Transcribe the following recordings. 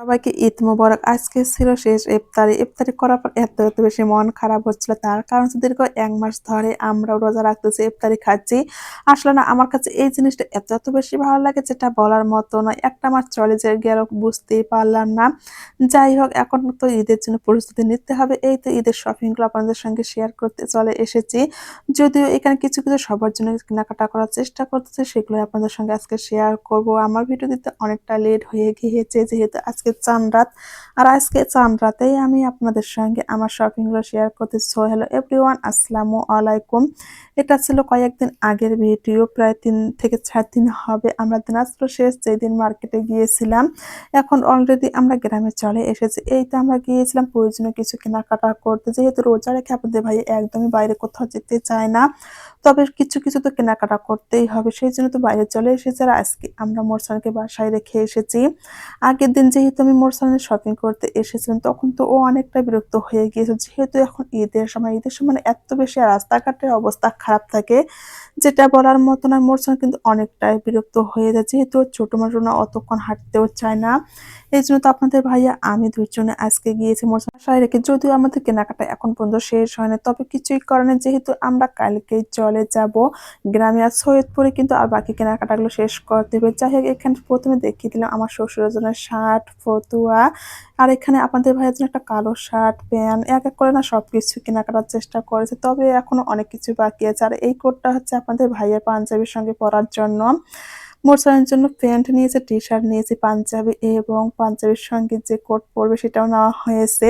সবাইকে ঈদ মোবারক। আজকে ছিল শেষ ইফতারি। ইফতারি করার পর এত বেশি মন খারাপ হচ্ছিল। তার কারণ হচ্ছে দীর্ঘ ১ মাস ধরে আমরাও রোজা রাখতেছি, ইফতারি খাচ্ছি। আসলে না আমার কাছে এই জিনিসটা এত বেশি ভালো লাগে যেটা বলার মতো নয়। একটা মাস চলে যে গেল বুঝতেই পারলাম না। যাই হোক এখন তো ঈদের জন্য প্রস্তুতি নিতে হবে। এই তো ঈদের শপিং গুলো আপনাদের সঙ্গে শেয়ার করতে চলে এসেছি। যদিও এখানে কিছু সবার জন্য কেনাকাটা করার চেষ্টা করতেছি সেগুলো আপনাদের সঙ্গে আজকে শেয়ার করব। আমার ভিডিও দিতে অনেকটা লেট হয়ে গিয়েছে যেহেতু আজকে চাঁদ রাত। আর আজকে চাঁদ রাতেই আমি আপনাদের সঙ্গে আমার শপিং গুলো শেয়ার করতে। সো হ্যালো এভরিওয়ান, আসসালামু আলাইকুম। এটা ছিল কয়েকদিন আগের ভিডিও, প্রায় ৩ থেকে ৪ দিন হবে। আমরা দিনাজপুর শেষ যেদিন মার্কেটে গিয়েছিলাম। এখন অলরেডি আমরা গ্রামে চলে এসেছি। এই তো আমরা গিয়েছিলাম প্রয়োজনীয় কিছু কেনাকাটা করতে। যেহেতু রোজা রেখে আপনাদের ভাই একদমই বাইরে কোথাও যেতে চায় না। তবে কিছু তো কেনাকাটা করতেই হবে। সেইজন্য তো বাইরে চলে এসেছি। আর আজকে আমরা মোরসানকে বাসায় রেখে এসেছি। আগের দিন যেহেতু আমি মোরসানের শপিং করতে এসেছিলাম তখন তো ও অনেকটা বিরক্ত হয়ে গিয়েছে। যেহেতু এখন ঈদের সময় না এত বেশি রাস্তাঘাটের অবস্থা খারাপ থাকে যেটা বলার মতো না। মোরসান কিন্তু অনেকটাই বিরক্ত হয়ে যায় যেহেতু ওর ছোট মানুষ না, অতক্ষণ হাঁটতেও চায় না। এইজন্য তো আপনাদের ভাইয়া আমি ২ জনে আজকে গিয়েছি মোরসান বাসায় রেখে। যদিও আমাদের কেনাকাটা এখন পর্যন্ত শেষ হয়নি, তবে কিছুই কারণে যেহেতু আমরা কালকেই চলে যাব গ্রামে। আর সৈয়দপুরে কিন্তু আর বাকি কেনাকাটাগুলো শেষ করতে হবে। যাই হোক এখানে প্রথমে দেখিয়ে দিলাম আমার শ্বশুরের জন্য শার্ট, ফতুয়া। আর এখানে আপনাদের ভাইয়ের জন্য একটা কালো শার্ট, প্যান্ট এক করে না সবকিছু কেনাকাটার চেষ্টা করেছে। তবে এখনো অনেক কিছু বাকি আছে। আর এই কোটটা হচ্ছে আপনাদের ভাইয়ের পাঞ্জাবির সঙ্গে পরার জন্য। মোরসানের জন্য প্যান্ট নিয়েছে, টি-শার্ট নিয়েছি, পাঞ্জাবি এবং পাঞ্জাবির সঙ্গে যে কোট পরবে সেটাও নেওয়া হয়েছে।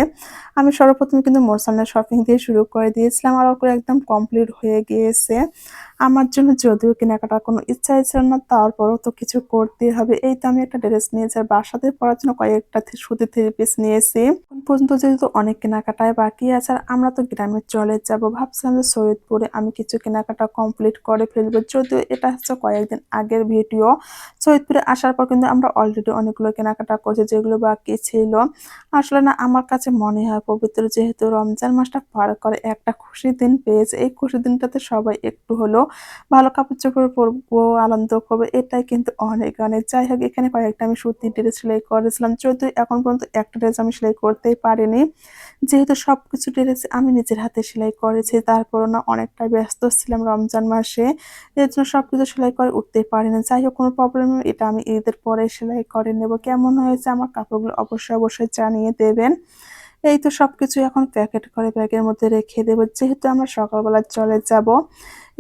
আমি সর্বপ্রথম কিন্তু মোরসানের শপিং দিয়ে শুরু করে দিয়েছিলাম। আর ওর একদম কমপ্লিট হয়ে গিয়েছে। আমার জন্য যদিও কেনাকাটার কোনো ইচ্ছাই ছিল না, তারপরেও তো কিছু করতেই হবে। এই তো আমি একটা ড্রেস নিয়েছি আর বাসাতে পরার জন্য কয়েকটা সুতির 3 পিস নিয়েছি। এখন পর্যন্ত যেহেতু অনেক কেনাকাটায় বাকি আছে আর আমরা তো গ্রামে চলে যাব। ভাবছিলাম যে সৈয়দপুরে আমি কিছু কেনাকাটা কমপ্লিট করে ফেলবো। যদিও এটা হচ্ছে কয়েকদিন আগের ভিডিও। সৈয়দপুরে আসার পর কিন্তু আমরা অলরেডি অনেকগুলো কেনাকাটা করছি যেগুলো বাকি ছিল। আসলে না আমার কাছে মনে হয় পবিত্র যেহেতু রমজান মাসটা পার করে একটা খুশির দিন পেয়েছে। এই খুশির দিনটাতে সবাই একটু হলেও ভালো কাপড়-চোপড় পরবো, আনন্দ করবো, এটাই কিন্তু অনেক। যাই হোক এখানে কয়েকটা আমি সুতির ড্রেস সেলাই করেছিলাম। যদিও এখন পর্যন্ত একটা ড্রেস আমি সেলাই করতেই পারিনি। যেহেতু সবকিছু ড্রেস আমি নিজের হাতে সেলাই করেছি, তারপরও না অনেকটা ব্যস্ত ছিলাম রমজান মাসে। এর জন্য সবকিছু সেলাই করে উঠতেই পারিনি। যাই হোক কোনো প্রবলেম নেই, এটা আমি ঈদের পরে সেলাই করে নেব। কেমন হয়েছে আমার কাপড়গুলো অবশ্যই জানিয়ে দেবেন। এই তো সবকিছু এখন প্যাকেট করে ব্যাগের মধ্যে রেখে দেবো। যেহেতু আমরা সকালবেলা চলে যাব।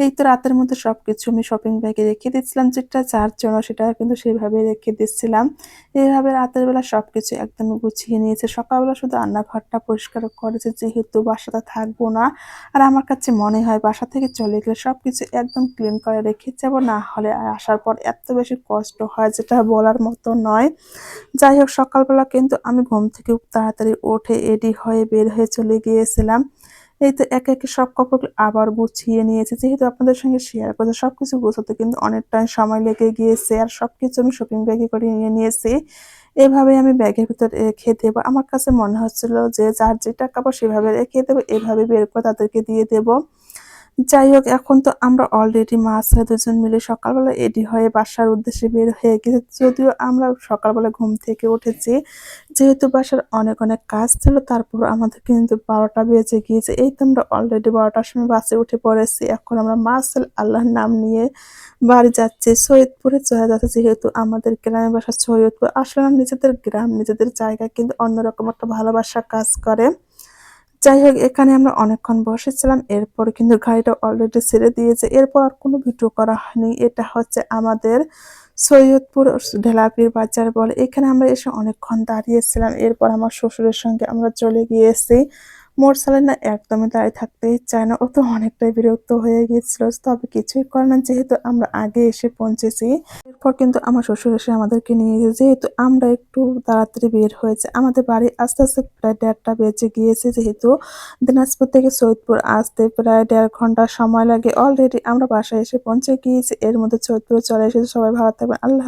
এই তো রাতের মধ্যে সবকিছু আমি শপিং ব্যাগে রেখে দিচ্ছিলাম যেটা যার জন্য সেটা কিন্তু সেভাবে রেখে দিচ্ছিলাম। এভাবে রাতের বেলা সবকিছু একদম গুছিয়ে নিয়েছি। সকালবেলা শুধু রান্নাঘরটা পরিষ্কার করেছি যেহেতু বাসাতে থাকবো না। আর আমার কাছে মনে হয় বাসা থেকে চলে গেলে সবকিছু একদম ক্লিন করে রেখে যাব, না হলে আসার পর এত বেশি কষ্ট হয় যেটা বলার মতো নয়। যাই হোক সকালবেলা কিন্তু আমি ঘুম থেকে তাড়াতাড়ি উঠে রেডি হয়ে বের হয়ে চলে গিয়েছিলাম। এই তো একে সব কাপড়গুলো আবার গুছিয়ে নিয়েছি। যেহেতু আপনাদের সঙ্গে শেয়ার করছি সবকিছু গোছাতে কিন্তু অনেকটাই সময় লেগে গিয়েছে। আর সবকিছু আমি শপিং ব্যাগে করে নিয়ে নিয়েছি। এভাবে আমি ব্যাগের ভিতর রেখে দেবো। আমার কাছে মনে হচ্ছিল যে যার যেটা কাপড় সেভাবে রেখে দেবো, এভাবে বের করে তাদেরকে দিয়ে দেবো। যাই হোক এখন তো আমরা অলরেডি মা ছেলে দুজন মিলে সকালবেলা রেডি হয়ে বাসার উদ্দেশ্যে বের হয়ে গেছি। যদিও আমরা সকালবেলা ঘুম থেকে উঠেছি। যেহেতু বাসার অনেক কাজ ছিল তারপরও আমাদের কিন্তু ১২টা বেজে গিয়েছে। এই তো আমরা অলরেডি ১২টার সময় বাসে উঠে পড়েছি। এখন আমরা মা ছেলে আল্লাহর নাম নিয়ে বাড়ি যাচ্ছি। সৈয়দপুরে চলে যাচ্ছি যেহেতু আমাদের গ্রামের বাসা সৈয়দপুর। আসলে না নিজেদের গ্রাম, নিজেদের জায়গায় কিন্তু অন্যরকম একটা ভালোবাসা কাজ করে। যাই হোক এখানে আমরা অনেকক্ষণ বসেছিলাম। এরপরে কিন্তু গাড়িটা অলরেডি ছেড়ে দিয়েছে। এরপর আর কোনো ভিডিও করা হয়নি। এটা হচ্ছে আমাদের সৈয়দপুর ঢেলাপীর বাজার বলে। এখানে আমরা এসে অনেকক্ষণ দাঁড়িয়েছিলাম। এরপর আমার শ্বশুরের সঙ্গে আমরা চলে গিয়েছি। মোরসালের না একদমই দাঁড়িয়ে থাকতেই চায় না। ও তো অনেকটাই বিরক্ত হয়ে গিয়েছিল। তবে কিছুই করে না যেহেতু আমরা আগে এসে পৌঁছেছি। এরপর কিন্তু আমার শ্বশুর এসে আমাদেরকে নিয়ে গেছে। যেহেতু আমরা একটু তাড়াতাড়ি বের হয়েছে। আমাদের বাড়ি আস্তে প্রায় ১:৩০ বেজে গিয়েছে। যেহেতু দিনাজপুর থেকে সৈয়দপুর আসতে প্রায় ১.৫ ঘন্টা সময় লাগে। অলরেডি আমরা বাসায় এসে পৌঁছে গিয়েছি। এর মধ্যে সৈয়দপুরে চলে এসেছি। সবাই ভালো থাকবেন। আল্লাহ